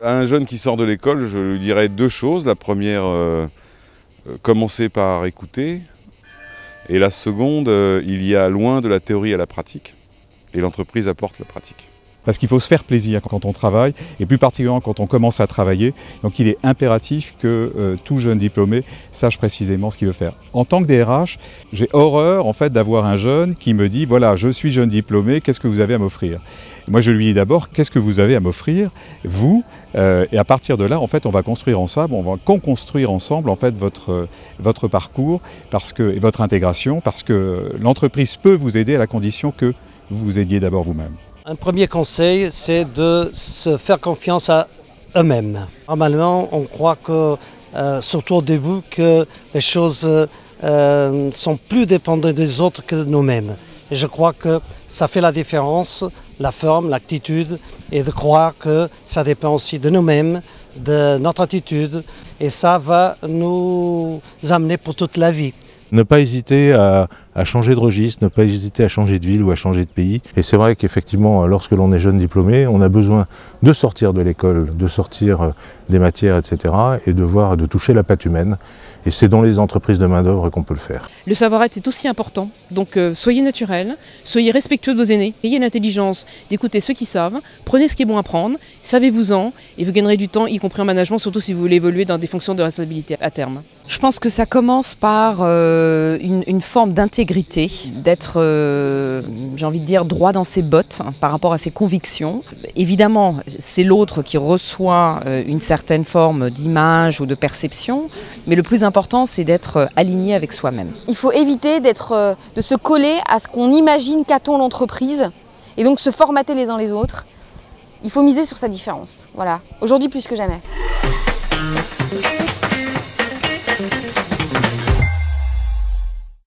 À un jeune qui sort de l'école, je lui dirais deux choses. La première, commencer par écouter. Et la seconde, il y a loin de la théorie à la pratique. Et l'entreprise apporte la pratique. Parce qu'il faut se faire plaisir quand on travaille, et plus particulièrement quand on commence à travailler. Donc il est impératif que tout jeune diplômé sache précisément ce qu'il veut faire. En tant que DRH, j'ai horreur en fait d'avoir un jeune qui me dit « Voilà, je suis jeune diplômé, qu'est-ce que vous avez à m'offrir ?» Moi je lui dis d'abord « Qu'est-ce que vous avez à m'offrir, vous ?» Et à partir de là, en fait, on va construire ensemble, on va co-construire ensemble en fait votre parcours et votre intégration, parce que l'entreprise peut vous aider à la condition que vous vous aidiez d'abord vous-même. Un premier conseil, c'est de se faire confiance à eux-mêmes. Normalement, on croit que, surtout au début, que les choses sont plus dépendantes des autres que de nous-mêmes. Et je crois que ça fait la différence, la forme, l'attitude, et de croire que ça dépend aussi de nous-mêmes, de notre attitude, et ça va nous amener pour toute la vie. Ne pas hésiter à changer de registre, ne pas hésiter à changer de ville ou à changer de pays. Et c'est vrai qu'effectivement, lorsque l'on est jeune diplômé, on a besoin de sortir de l'école, de sortir des matières, etc. et de toucher la patte humaine. Et c'est dans les entreprises de main-d'œuvre qu'on peut le faire. Le savoir-être est aussi important, donc soyez naturel, soyez respectueux de vos aînés, ayez l'intelligence d'écouter ceux qui savent, prenez ce qui est bon à prendre, savez-vous-en, et vous gagnerez du temps, y compris en management, surtout si vous voulez évoluer dans des fonctions de responsabilité à terme. Je pense que ça commence par une forme d'intégrité, d'être, j'ai envie de dire, droit dans ses bottes par rapport à ses convictions. Évidemment, c'est l'autre qui reçoit une certaine forme d'image ou de perception, mais le plus important, c'est d'être aligné avec soi-même. Il faut éviter de se coller à ce qu'on imagine qu'attend l'entreprise et donc se formater les uns les autres. Il faut miser sur sa différence, voilà, aujourd'hui plus que jamais.